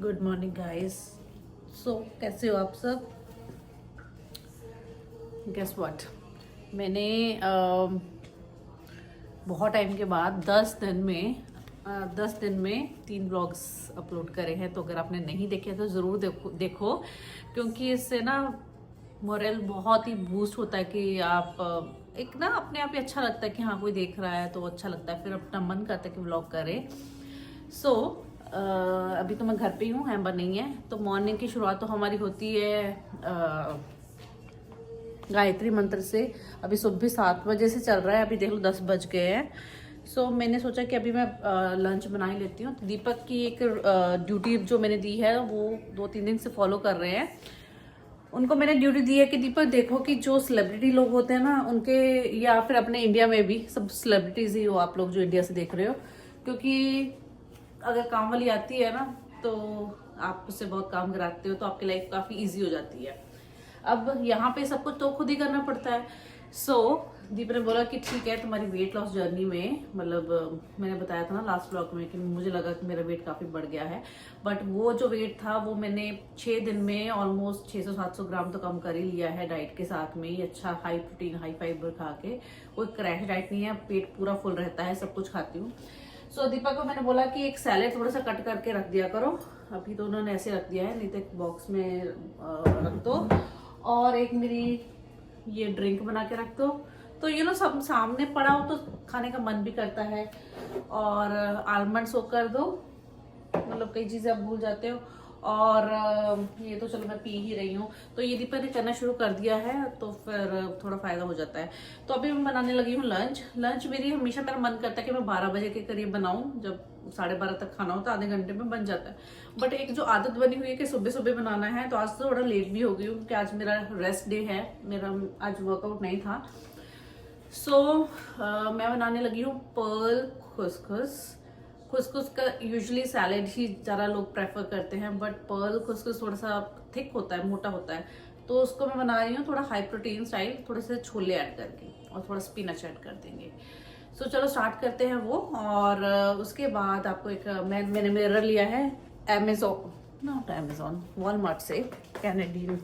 Good morning guys. सो कैसे हो आप सब? गेस व्हाट, मैंने बहुत टाइम के बाद 10 दिन में 3 ब्लॉग्स अपलोड करे हैं। तो अगर आपने नहीं देखे तो ज़रूर देखो क्योंकि इससे ना मोरल बहुत ही बूस्ट होता है कि आप एक ना अपने आप ही अच्छा लगता है कि हाँ कोई देख रहा है तो अच्छा लगता है, फिर अपना मन करता है कि व्लॉग करें। सो अभी तो मैं घर पे ही हूँ, एम्बर नहीं है। तो मॉर्निंग की शुरुआत तो हमारी होती है गायत्री मंत्र से। अभी सुबह 7 बजे से चल रहा है, अभी देख लो 10 बज गए हैं। सो मैंने सोचा कि अभी मैं लंच बना ही लेती हूँ। तो दीपक की एक ड्यूटी जो मैंने दी है वो 2-3 दिन से फॉलो कर रहे हैं। उनको मैंने ड्यूटी दी है कि दीपक देखो कि जो सेलिब्रिटी लोग होते हैं ना उनके, या फिर अपने इंडिया में भी सब सेलिब्रिटीज ही हो आप लोग जो इंडिया से देख रहे हो, क्योंकि अगर काम वाली आती है ना तो आप उससे बहुत काम कराते हो तो आपकी लाइफ काफ़ी इजी हो जाती है। अब यहाँ पे सब कुछ तो खुद ही करना पड़ता है। सो दीप ने बोला कि ठीक है, तुम्हारी वेट लॉस जर्नी में, मतलब मैंने बताया था ना लास्ट ब्लॉग में कि मुझे लगा कि मेरा वेट काफ़ी बढ़ गया है, बट वो जो वेट था वो मैंने 6 दिन में ऑलमोस्ट 600-700 ग्राम तो कम कर ही लिया है डाइट के साथ में ही। अच्छा हाई प्रोटीन हाई फाइबर खा के, कोई क्रैश डाइट नहीं है, पेट पूरा फुल रहता है, सब कुछ खाती हूँ। सो दीपक को मैंने बोला कि एक सैलेड थोड़ा सा कट करके रख दिया करो। अभी तो उन्होंने ऐसे रख दिया है, नहीं तो एक बॉक्स में रख दो, और एक मेरी ये ड्रिंक बना के रख दो। तो सब सामने पड़ा हो तो खाने का मन भी करता है। और आलमंड सोक कर दो, मतलब कई चीज़ें आप भूल जाते हो। और ये तो चलो मैं पी ही रही हूँ, तो ये दीपक ने करना शुरू कर दिया है तो फिर थोड़ा फायदा हो जाता है। तो अभी मैं बनाने लगी हूँ लंच मेरी हमेशा मेरा मन करता है कि मैं 12 बजे के करीब बनाऊँ, जब 12:30 तक खाना होता है, आधे घंटे में बन जाता है। बट एक जो आदत बनी हुई है कि सुबह सुबह बनाना है, तो आज तो थोड़ा लेट भी हो गई हूँ क्योंकि आज मेरा रेस्ट डे है, मेरा आज वर्कआउट नहीं था। सो मैं बनाने लगी हूँ पर्ल खुसखुस। खुसखुस का यूजुअली सैलेड ही ज़्यादा लोग प्रेफर करते हैं, बट पर्ल खुसखुस थोड़ा सा थिक होता है, मोटा होता है, तो उसको मैं बना रही हूँ थोड़ा हाई प्रोटीन स्टाइल, थोड़े से छोले ऐड करके और थोड़ा स्पिनच ऐड कर देंगे। सो चलो स्टार्ट करते हैं वो। और उसके बाद आपको एक मैंने मिरर लिया है अमेजोन, नॉट अमेजोन, वॉलमार्ट से, कैनेडियन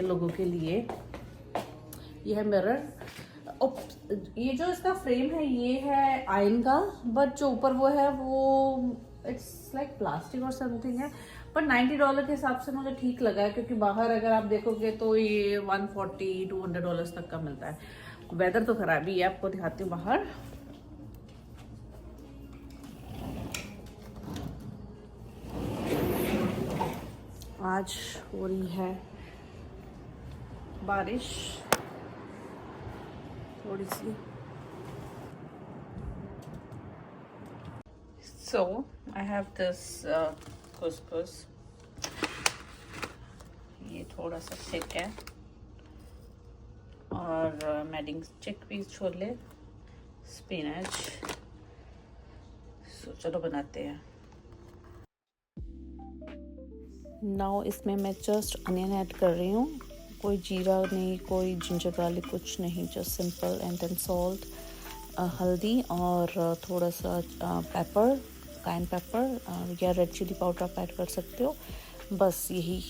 लोगों के लिए। ये है मिरर। ये जो इसका फ्रेम है ये है आयरन का, बट जो ऊपर वो है वो इट्स लाइक प्लास्टिक और समथिंग है। पर $90 के हिसाब से मुझे ठीक लगा है, क्योंकि बाहर अगर आप देखोगे तो ये $140-200 तक का मिलता है। वेदर तो खराब ही है, आपको दिखाती हूँ बाहर। आज हो रही है बारिश थोड़ी सी। So I have this couscous. ये थोड़ा सा थिक है, और मैडिंग चिकपीस छोले, स्पिनच। सो चलो बनाते हैं। नाउ इसमें मैं जस्ट अनियन ऐड कर रही हूँ, कोई जीरा नहीं, कोई जिंजर गार्लिक, कुछ नहीं, just simple. And then salt, हल्दी, और थोड़ा सा पेपर, काइन पेपर, या रेड चिली पाउडर आप ऐड कर सकते हो, बस यही।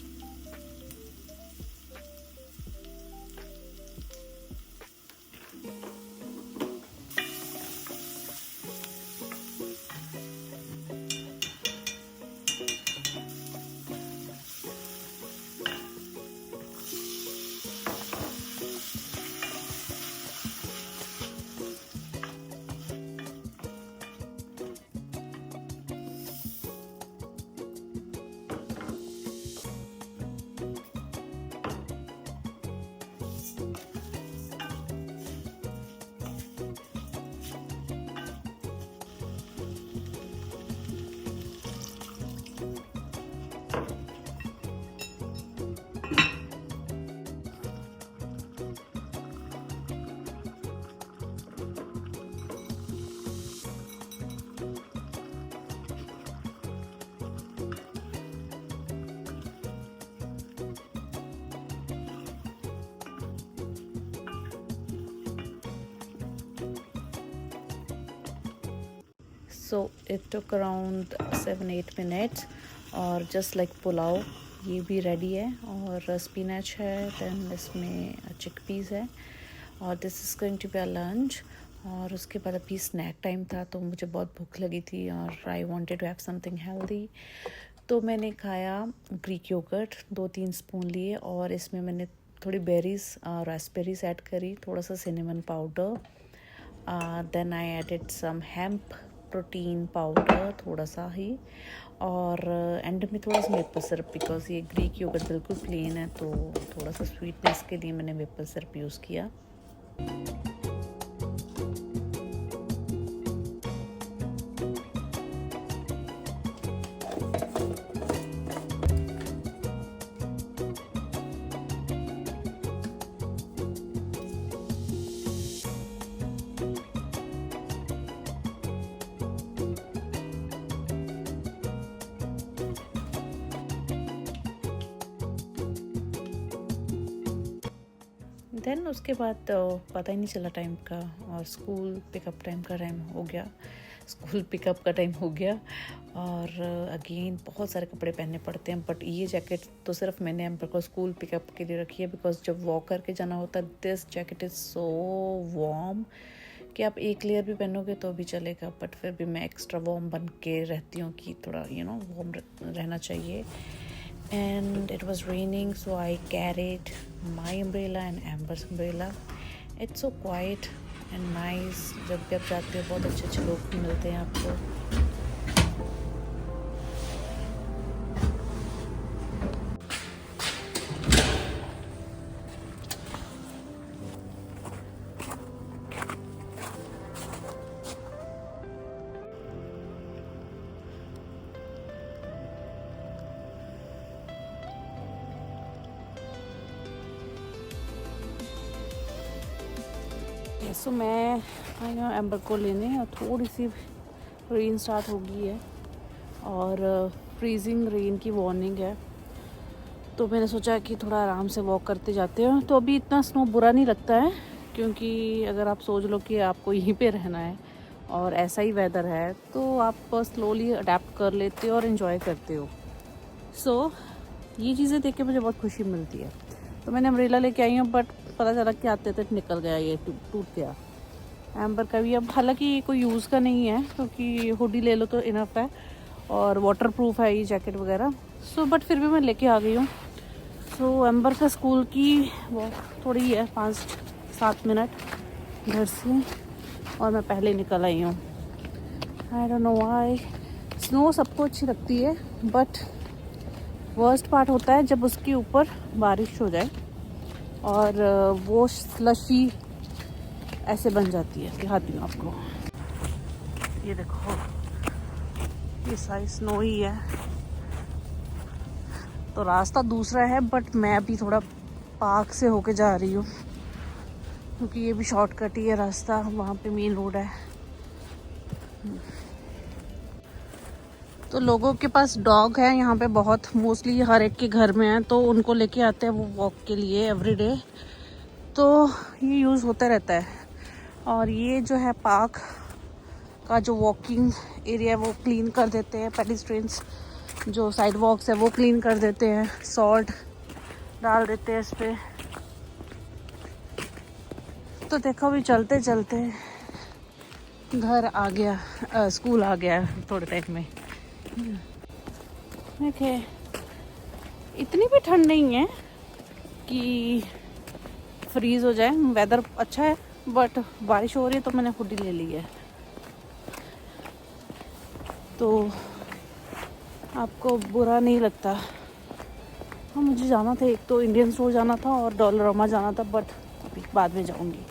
So it took around 7-8 minutes. और जस्ट लाइक पुलाव ये भी रेडी है, और स्पिनच है, देन इसमें चिकपीस है, और this is going to be a lunch. और उसके बाद अभी स्नैक टाइम था तो मुझे बहुत भूख लगी थी और I wanted to have something healthy, तो मैंने खाया ग्रीक योगर्ट 2-3 स्पून लिए, और इसमें मैंने थोड़ी बेरीज रास्पबेरीज ऐड करी, थोड़ा सा cinnamon powder, then I added some hemp protein powder थोड़ा सा ही, और एंड में थोड़ा सा मेपल सिरप, बिकॉज ये ग्रीक योगर्ट बिल्कुल प्लेन है तो थोड़ा सा स्वीटनेस के लिए मैंने मेपल सिरप यूज़ किया। देन उसके बाद पता ही नहीं चला टाइम का, और स्कूल पिकअप टाइम का टाइम हो गया, स्कूल पिकअप का टाइम हो गया। और अगेन बहुत सारे कपड़े पहनने पड़ते हैं, बट ये जैकेट तो सिर्फ मैंने एम्बर को स्कूल पिकअप के लिए रखी है, बिकॉज जब वॉक करके जाना होता है this jacket is so warm कि आप एक लेयर भी पहनोगे तो भी चलेगा, बट फिर भी मैं एक्स्ट्रा वार्म बन के रहती हूँ कि थोड़ा वार्म रहना चाहिए। And it was raining, so I carried my umbrella and Amber's umbrella. It's so quiet and nice. जब भी आप जाते हो बहुत अच्छे अच्छे लोग मिलते हैं आपको। सो मैं आई हूँ एम्बर को लेने, और थोड़ी सी रेन स्टार्ट हो गई है और फ्रीजिंग रेन की वार्निंग है, तो मैंने सोचा कि थोड़ा आराम से वॉक करते जाते हैं। तो अभी इतना स्नो बुरा नहीं लगता है, क्योंकि अगर आप सोच लो कि आपको यहीं पे रहना है और ऐसा ही वेदर है तो आप स्लोली अडेप्ट कर लेते हो और इन्जॉय करते हो। सो ये चीज़ें देख के मुझे बहुत खुशी मिलती है। तो मैंने अम्ब्रेला लेके आई हूँ, बट पता चला कि आते तक निकल गया, ये टूट गया एम्बर का भी। अब हालांकि ये कोई यूज़ का नहीं है, क्योंकि हुडी ले लो तो इनफ है और वाटरप्रूफ है ये जैकेट वगैरह। सो बट फिर भी मैं लेके आ गई हूँ। सो एम्बर का स्कूल की वो थोड़ी है 5-7 मिनट घर से, और मैं पहले निकल आई हूँ। I don't know why. Snow सबको अच्छी लगती है, बट वर्स्ट पार्ट होता है जब उसके ऊपर बारिश हो जाए और वो स्लशी ऐसे बन जाती है। दिखाती हूँ आपको, ये देखो ये साइज स्नो ही है, तो रास्ता दूसरा है, बट मैं अभी थोड़ा पार्क से होके जा रही हूँ, क्योंकि ये भी शॉर्टकट ही है रास्ता, वहाँ पे मेन रोड है। तो लोगों के पास डॉग है यहाँ पे बहुत, मोस्टली हर एक के घर में है, तो उनको लेके आते हैं वो वॉक के लिए एवरीडे, तो ये यूज़ होता रहता है। और ये जो है पार्क का जो वॉकिंग एरिया है वो क्लीन कर देते हैं पेडिस्ट्रियंस, जो साइड वॉक्स है वो क्लीन कर देते हैं, सॉल्ट डाल देते हैं इस पर। तो देखो अभी चलते चलते घर आ गया, स्कूल आ गया थोड़े टाइम में। देखिए इतनी भी ठंड नहीं है कि फ्रीज़ हो जाए, वेदर अच्छा है, बट बारिश हो रही है तो मैंने हुडी ले ली है। तो आपको बुरा नहीं लगता? हाँ मुझे जाना था, एक तो इंडियन स्टोर जाना था और डॉलरमा जाना था, बट अभी बाद में जाऊंगी।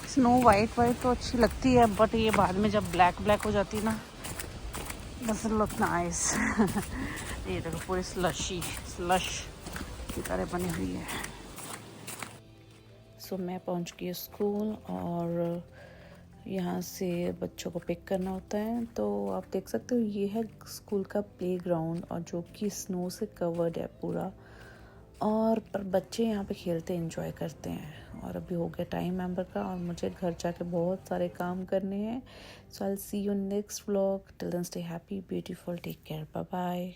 स्नो वाइट तो अच्छी लगती है, बट ये बाद में जब ब्लैक हो जाती है ना, डजंट लुक नाइस। ये देखो पूरी स्लश की तरह बनी हुई है। सो मैं पहुंच गई स्कूल, और यहाँ से बच्चों को पिक करना होता है। तो आप देख सकते हो ये है स्कूल का प्लेग्राउंड, और जो कि स्नो से कवर्ड है पूरा, और पर बच्चे यहाँ पे खेलते एंजॉय करते हैं। और अभी हो गया टाइम मेंबर का और मुझे घर जाके बहुत सारे काम करने हैं। So I will see you next vlog. Till then stay happy beautiful, take care, bye bye.